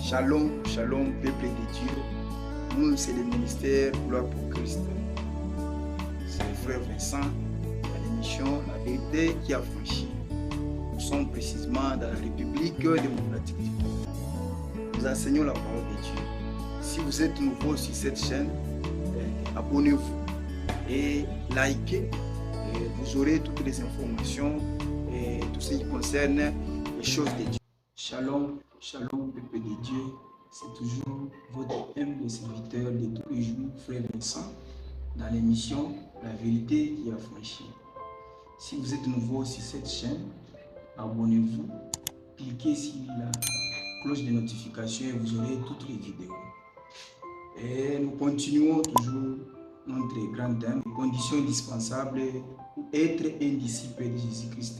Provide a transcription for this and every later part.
Shalom, shalom, peuple de Dieu. Nous, c'est le ministère Gloire pour Christ. C'est le frère Vincent à l'émission La Vérité qui a franchi. Nous sommes précisément dans la République démocratique du Congo. Nous enseignons la parole de Dieu. Si vous êtes nouveau sur cette chaîne, abonnez-vous et likez. Vous aurez toutes les informations et tout ce qui concerne les choses de Dieu. Shalom, shalom, peuple de Dieu. C'est toujours votre humble serviteur de tous les jours, frère Vincent, dans l'émission La Vérité qui a franchi. Si vous êtes nouveau sur cette chaîne, abonnez-vous, cliquez sur la cloche de notification et vous aurez toutes les vidéos. Et nous continuons toujours notre grand thème, conditions indispensables pour être un disciple de Jésus-Christ.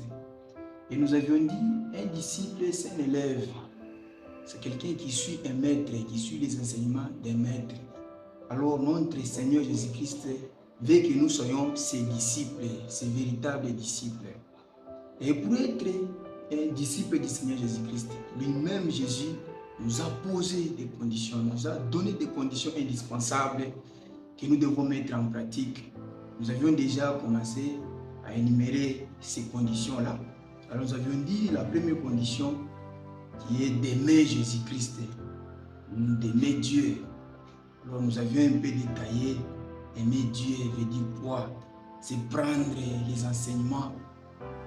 Et nous avions dit, un disciple, c'est un élève. C'est quelqu'un qui suit un maître, qui suit les enseignements d'un maître. Alors notre Seigneur Jésus-Christ veut que nous soyons ses disciples, ses véritables disciples. Et pour être un disciple du Seigneur Jésus-Christ, lui-même Jésus nous a posé des conditions, nous a donné des conditions indispensables que nous devons mettre en pratique. Nous avions déjà commencé à énumérer ces conditions-là. Alors nous avions dit la première condition qui est d'aimer Jésus-Christ, d'aimer Dieu. Alors nous avions un peu détaillé, aimer Dieu veut dire quoi? C'est prendre les enseignements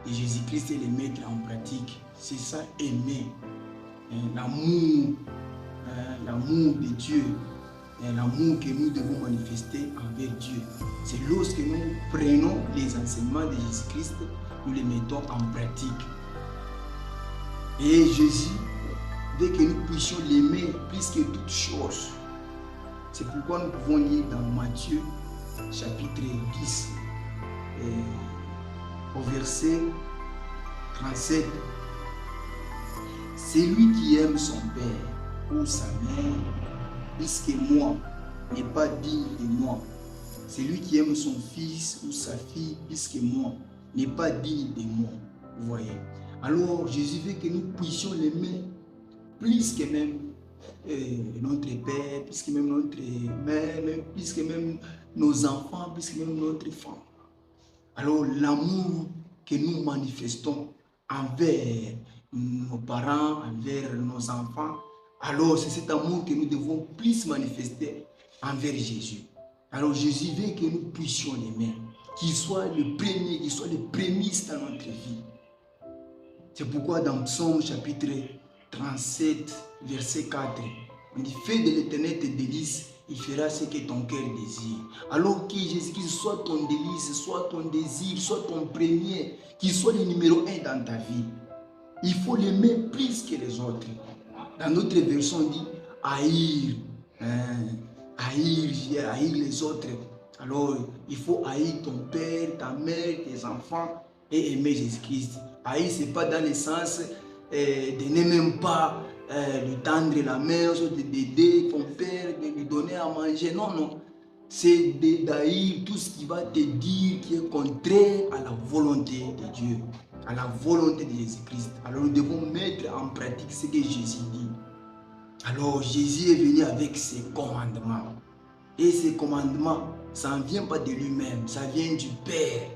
de Jésus-Christ et les mettre en pratique. C'est ça aimer. L'amour, l'amour de Dieu, l'amour que nous devons manifester envers Dieu. C'est lorsque nous prenons les enseignements de Jésus-Christ, nous les mettons en pratique. Et Jésus veut que nous puissions l'aimer plus que toute chose. C'est pourquoi nous pouvons lire dans Matthieu chapitre 10 au verset 37. C'est lui qui aime son père ou sa mère plus que moi n'est pas digne de moi. C'est lui qui aime son fils ou sa fille plus que moi n'est pas digne de moi. Vous voyez. Alors Jésus veut que nous puissions l'aimer plus que même notre père, plus que même notre mère, plus que même nos enfants, plus que même notre femme. Alors l'amour que nous manifestons envers nos parents, envers nos enfants, alors c'est cet amour que nous devons plus manifester envers Jésus. Alors Jésus veut que nous puissions l'aimer, qu'il soit le premier, qu'il soit le prémisse dans notre vie. C'est pourquoi dans Psaume chapitre 37, verset 4, on dit « Fais de l'Éternel tes délices, il fera ce que ton cœur désire. » Alors que Jésus-Christ soit ton délice, soit ton désir, soit ton premier, qu'il soit le numéro 1 dans ta vie. Il faut l'aimer plus que les autres. Dans notre version, on dit « haïr ». Haïr les autres. Alors, il faut haïr ton père, ta mère, tes enfants et aimer Jésus-Christ. Haïr, ce n'est pas dans le sens de ne même pas lui tendre la main, d'aider ton père, de lui donner à manger. Non, non. C'est d'haïr tout ce qui va te dire qui est contraire à la volonté de Dieu, à la volonté de Jésus-Christ. Alors, nous devons mettre en pratique ce que Jésus dit. Alors Jésus est venu avec ses commandements. Et ces commandements, ça ne vient pas de lui-même, ça vient du Père.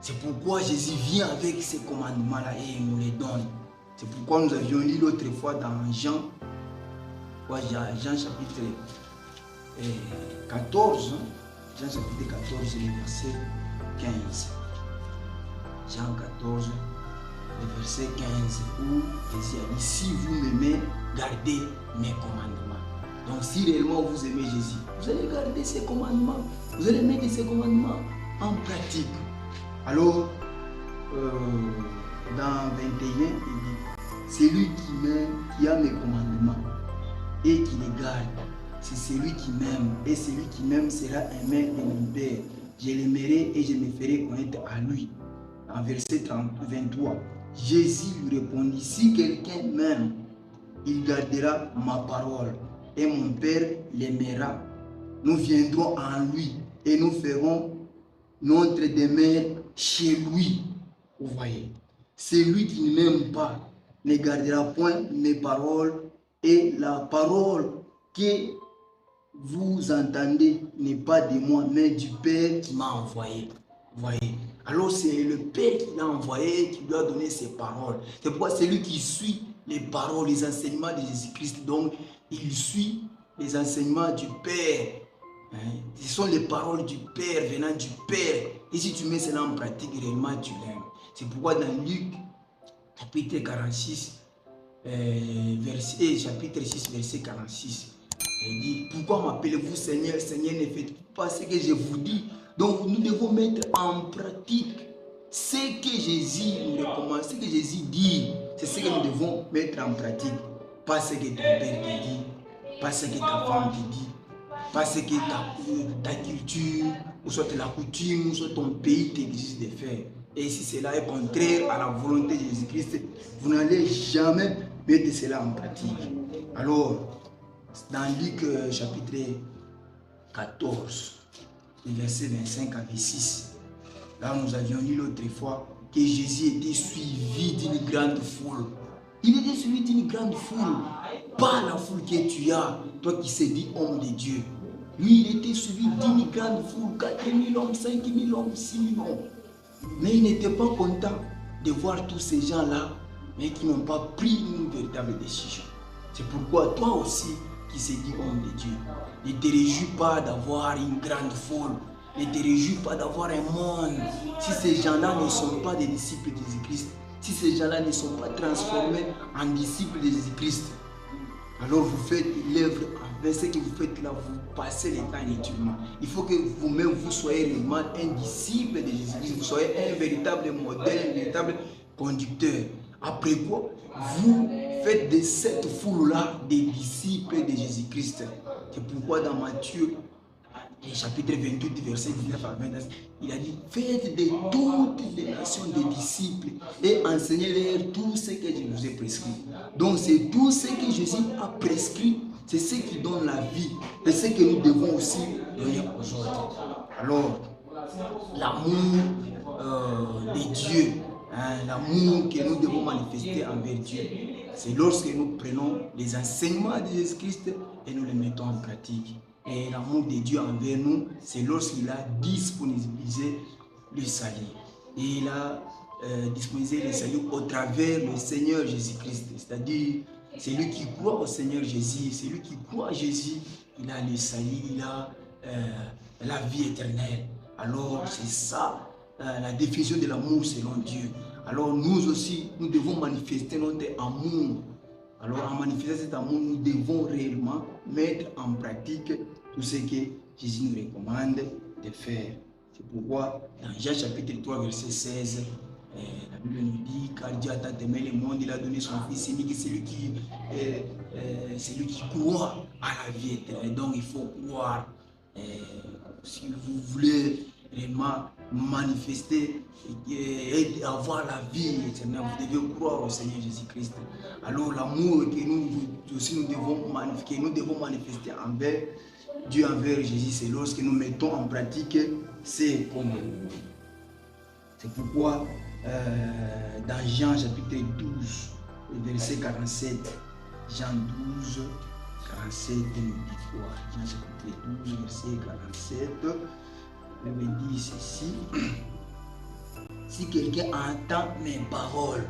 C'est pourquoi Jésus vient avec ces commandements-là et il nous les donne. C'est pourquoi nous avions lu l'autre fois dans Jean chapitre 14, Jean chapitre 14, le verset 15. Jean 14, le verset 15, où Jésus a dit, si vous m'aimez, gardez mes commandements. Donc si réellement vous aimez Jésus, vous allez garder ses commandements, vous allez mettre ses commandements en pratique. Alors, dans 21, il dit, celui qui m'aime, qui a mes commandements et qui les garde, c'est celui qui m'aime, et celui qui m'aime sera aimé de mon Père. Je l'aimerai et je me ferai connaître à lui. En verset 23, Jésus lui répondit, si quelqu'un m'aime, il gardera ma parole et mon Père l'aimera. Nous viendrons en lui et nous ferons notre demeure chez lui. Vous voyez, celui qui ne m'aime pas ne gardera point mes paroles Et la parole que vous entendez n'est pas de moi, mais du Père qui m'a envoyé. Vous voyez? Alors c'est le Père qui l'a envoyé, qui lui a donné ses paroles. C'est pourquoi c'est lui qui suit les paroles, les enseignements de Jésus-Christ. Donc, il suit les enseignements du Père. Ce sont les paroles du Père, venant du Père. Et si tu mets cela en pratique, réellement, tu l'aimes. C'est pourquoi dans Luc, chapitre 46, chapitre 6, verset 46, il dit, pourquoi m'appelez-vous Seigneur, Seigneur, ne faites pas ce que je vous dis. Donc nous devons mettre en pratique ce que Jésus nous recommande, ce que Jésus dit. C'est ce que nous devons mettre en pratique. Pas ce que ton père te dit, pas ce que ta femme te dit, pas ce que ta culture, ou soit la coutume, ou soit ton pays t'exige de faire. Et si cela est contraire à la volonté de Jésus-Christ, vous n'allez jamais mettre cela en pratique. Alors, dans Luc chapitre 14, verset 25 à 26, là nous avions lu l'autre fois que Jésus était suivi d'une grande foule. Il était suivi d'une grande foule, pas la foule que tu as, toi qui sais dit homme de Dieu. Lui, il était suivi d'une grande foule, 4 000 hommes, 5 000 hommes, 6 000 hommes. Mais il n'était pas content de voir tous ces gens-là, mais qui n'ont pas pris une véritable décision. C'est pourquoi toi aussi, qui s'est dit homme de Dieu, ne te réjouis pas d'avoir une grande foule, ne te réjouis pas d'avoir un monde. Si ces gens-là ne sont pas des disciples de Jésus-Christ, si ces gens-là ne sont pas transformés en disciples de Jésus-Christ, alors vous faites l'œuvre envers ce que vous faites là, vous passez le temps inutilement. Il faut que vous-même vous soyez réellement un disciple de Jésus-Christ, vous soyez un véritable modèle, un véritable conducteur. Après quoi, vous faites de cette foule-là des disciples de Jésus-Christ. C'est pourquoi dans Matthieu, chapitre 28, verset 19 à 29, il a dit, faites de toutes les nations des disciples et enseignez-leur tout ce que je vous ai prescrit. Donc c'est tout ce que Jésus a prescrit, c'est ce qui donne la vie. C'est ce que nous devons aussi donner aux autres. Alors, l'amour de Dieu, l'amour que nous devons manifester envers Dieu, c'est lorsque nous prenons les enseignements de Jésus-Christ et nous les mettons en pratique. Et l'amour de Dieu envers nous, c'est lorsqu'il a disponibilisé le salut. Et il a disponibilisé le salut au travers du Seigneur Jésus-Christ. C'est-à-dire, c'est lui qui croit au Seigneur Jésus, c'est lui qui croit à Jésus, il a le salut, il a la vie éternelle. Alors, c'est ça, la définition de l'amour selon Dieu. Alors, nous aussi, nous devons manifester notre amour. Alors, en manifestant cet amour, nous devons réellement mettre en pratique tout ce que Jésus nous recommande de faire. C'est pourquoi, dans Jean chapitre 3, verset 16, la Bible nous dit, car Dieu a tant aimé le monde, il a donné son Fils unique, c'est lui qui croit à la vie éternelle. Donc, il faut croire. Si vous voulez réellement manifester et avoir la vie éternelle, vous devez croire au Seigneur Jésus-Christ. Alors l'amour que nous devons manifester envers Dieu, envers Jésus, c'est lorsque nous mettons en pratique ces commandements. C'est pourquoi dans Jean chapitre 12, verset 47, Jean 12, 47, nous dit quoi? Jean chapitre 12, verset 47, il me dit ceci. Si quelqu'un entend mes paroles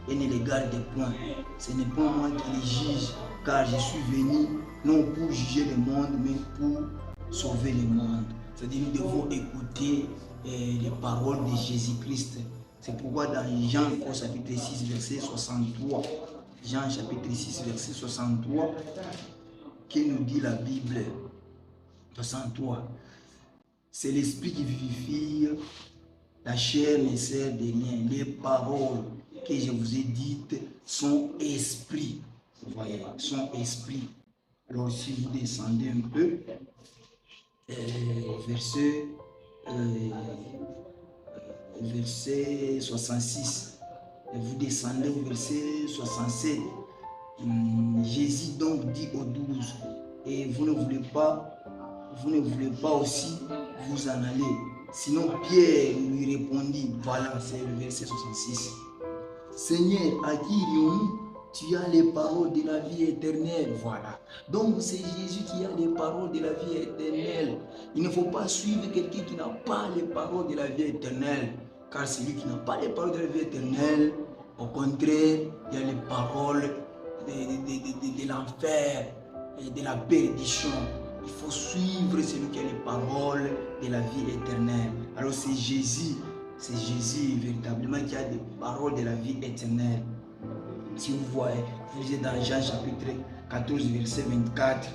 et ne les garde point, ce n'est pas moi qui les juge, car je suis venu non pour juger le monde, mais pour sauver le monde. C'est-à-dire nous devons écouter les paroles de Jésus-Christ. C'est pourquoi dans Jean chapitre 6, verset 63, Jean chapitre 6, verset 63, que nous dit la Bible, 63, c'est l'esprit qui vivifie, la chair ne sert de rien. Les paroles que je vous ai dites sont esprit. Vous voyez, sont esprit. Alors si vous descendez un peu, verset 66, vous descendez au verset 67, Jésus donc dit aux 12, et vous ne voulez pas aussi vous en aller. Sinon Pierre lui répondit, voilà, c'est le verset 66. Seigneur, à qui irions-nous? Tu as les paroles de la vie éternelle. Voilà. Donc c'est Jésus qui a les paroles de la vie éternelle. Il ne faut pas suivre quelqu'un qui n'a pas les paroles de la vie éternelle. Car celui qui n'a pas les paroles de la vie éternelle, au contraire, il y a les paroles de l'enfer et de la perdition. Il faut suivre celui qui a les paroles de la vie éternelle. Alors c'est Jésus véritablement qui a des paroles de la vie éternelle. Si vous voyez, vous lisez dans Jean chapitre 14, verset 24,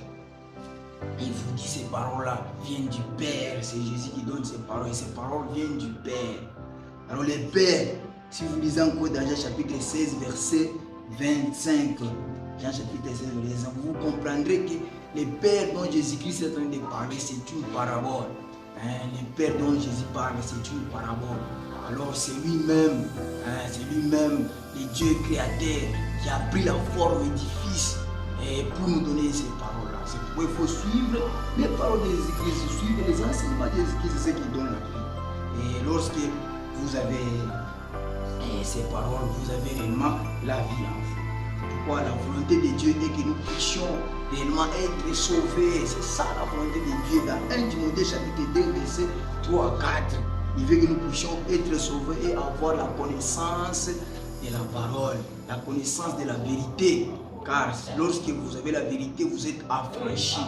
il vous dit ces paroles-là viennent du Père. C'est Jésus qui donne ces paroles et ces paroles viennent du Père. Alors les Pères, si vous lisez encore dans Jean chapitre 16, verset 25, Jean chapitre 16, verset 25, vous comprendrez que les Pères dont Jésus-Christ est en train de parler, c'est une parabole. Les Pères dont Jésus parle, c'est une parabole. Alors c'est lui-même, le Dieu créateur, qui a pris la forme du Fils pour nous donner ces paroles-là. C'est pourquoi il faut suivre les paroles de Jésus-Christ, suivre les enseignements de Jésus-Christ, c'est ce qui donne la vie. Et lorsque vous avez ces paroles, vous avez réellement la vie en vous. Pourquoi la volonté de Dieu est que nous puissions réellement être sauvés. C'est ça la volonté de Dieu dans 1 Timothée chapitre 2, verset 3 à 4. Il veut que nous puissions être sauvés et avoir la connaissance de la parole, la connaissance de la vérité. Car lorsque vous avez la vérité, vous êtes affranchis.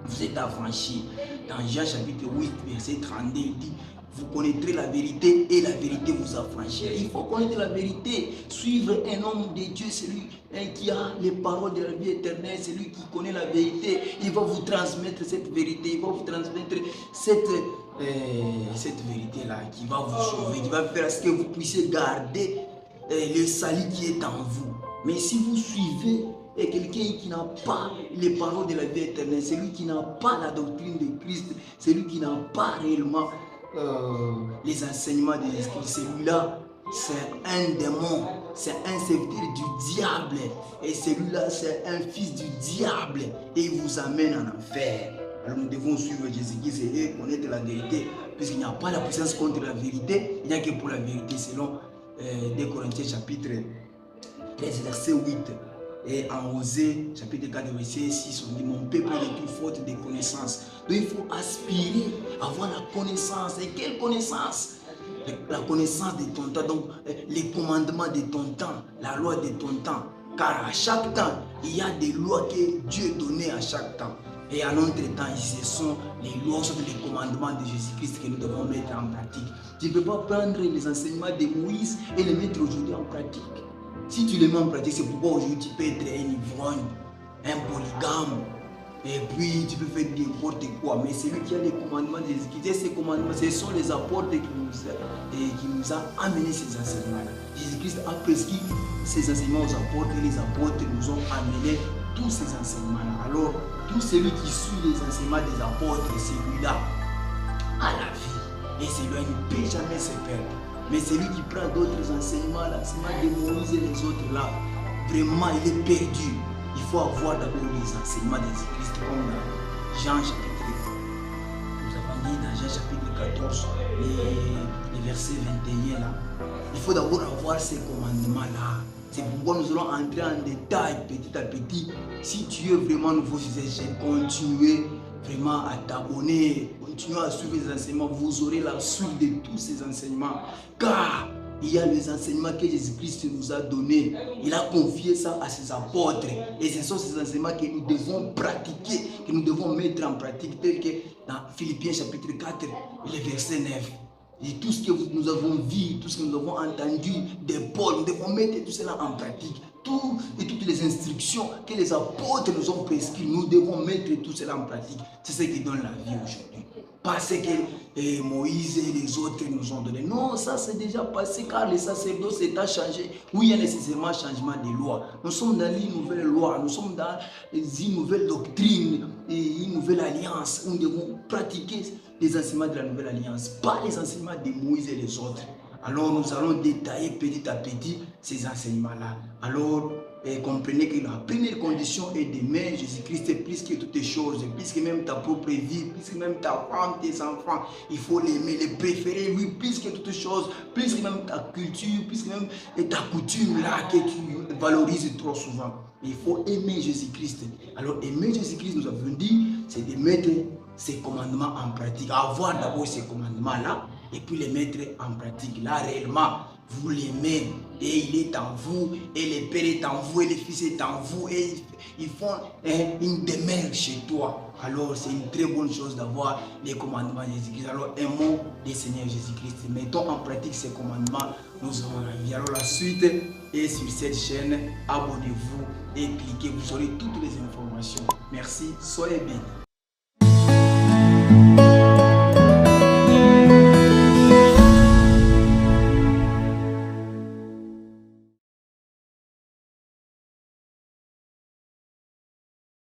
Vous êtes affranchis. Dans Jean chapitre 8, verset 32, il dit: vous connaîtrez la vérité et la vérité vous affranchira. Il faut connaître la vérité, suivre un homme de Dieu, celui qui a les paroles de la vie éternelle, celui qui connaît la vérité. Il va vous transmettre cette vérité, il va vous transmettre cette vérité-là qui va vous sauver, qui va faire à ce que vous puissiez garder le salut qui est en vous. Mais si vous suivez quelqu'un qui n'a pas les paroles de la vie éternelle, celui qui n'a pas la doctrine de Christ, celui qui n'a pas réellement les enseignements de l'Esprit, celui-là, c'est un démon, c'est un serviteur du diable. Et celui-là, c'est un fils du diable. Et il vous amène en enfer. Alors nous devons suivre Jésus-Christ et connaître la vérité, puisqu'il n'y a pas la puissance contre la vérité, il n'y a que pour la vérité, selon 2 Corinthiens chapitre 13, verset 8. Et en Osée, chapitre 4, verset 6, on dit: mon peuple est toute faute de connaissance. Donc il faut aspirer à avoir la connaissance. Et quelle connaissance? La connaissance de ton temps, donc les commandements de ton temps, la loi de ton temps. Car à chaque temps, il y a des lois que Dieu donnait à chaque temps. Et à notre temps, ce sont les lois, ce sont les commandements de Jésus-Christ que nous devons mettre en pratique. Tu ne peux pas prendre les enseignements de Moïse et les mettre aujourd'hui en pratique. Si tu les mets en pratique, c'est pourquoi aujourd'hui tu peux être un ivrogne, un polygame, et puis tu peux faire n'importe quoi. Mais celui qui a les commandements de Jésus-Christ, ces commandements, ce sont les apôtres qui nous a amené ces enseignements-là. Jésus-Christ a prescrit ces enseignements aux apôtres et les apôtres nous ont amené tous ces enseignements-là. Alors, tout celui qui suit les enseignements des apôtres, celui-là a la vie. Et celui-là ne peut jamais se perdre. Mais celui qui prend d'autres enseignements, l'enseignement de Moïse et les autres là, vraiment il est perdu. Il faut avoir d'abord les enseignements de Jésus-Christ comme dans Jean chapitre 1. Nous avons dit dans Jean chapitre 14, les versets 21 là. Il faut d'abord avoir ces commandements là. C'est pourquoi nous allons entrer en détail petit à petit. Si tu es vraiment nouveau sur cette chaîne, continuez vraiment à t'abonner, continuez à suivre les enseignements, vous aurez la suite de tous ces enseignements. Car il y a les enseignements que Jésus-Christ nous a donnés. Il a confié ça à ses apôtres. Et ce sont ces enseignements que nous devons pratiquer, que nous devons mettre en pratique, tel que dans Philippiens chapitre 4, le verset 9. Et tout ce que nous avons vu, tout ce que nous avons entendu de Paul, nous devons mettre tout cela en pratique. Et toutes les instructions que les apôtres nous ont prescrites, nous devons mettre tout cela en pratique. C'est ce qui donne la vie aujourd'hui. Pas ce que Moïse et les autres nous ont donné. Non, ça c'est déjà passé car le sacerdoce a changé. Oui, il y a nécessairement un changement de loi. Nous sommes dans une nouvelle loi, nous sommes dans une nouvelle doctrine, une nouvelle alliance. Nous devons pratiquer les enseignements de la nouvelle alliance, pas les enseignements de Moïse et les autres. Alors nous allons détailler petit à petit ces enseignements-là. Alors Et comprenez que la première condition est d'aimer Jésus-Christ plus que toutes les choses, plus que même ta propre vie, plus que même ta femme, tes enfants. Il faut l'aimer, le préférer, lui, plus que toutes les choses, plus que même ta culture, plus que même ta coutume là que tu valorises trop souvent. Il faut aimer Jésus-Christ. Alors aimer Jésus-Christ, nous avons dit, c'est de mettre ses commandements en pratique. Avoir d'abord ces commandements-là et puis les mettre en pratique. Là, réellement, vous l'aimez et il est en vous, et le Père est en vous, et le Fils est en vous, et ils font une demeure chez toi. Alors, c'est une très bonne chose d'avoir les commandements de Jésus-Christ. Alors, aimons le Seigneur Jésus-Christ. Mettons en pratique ces commandements. Nous aurons la vie. Alors, la suite est sur cette chaîne. Abonnez-vous et cliquez. Vous aurez toutes les informations. Merci. Soyez bénis.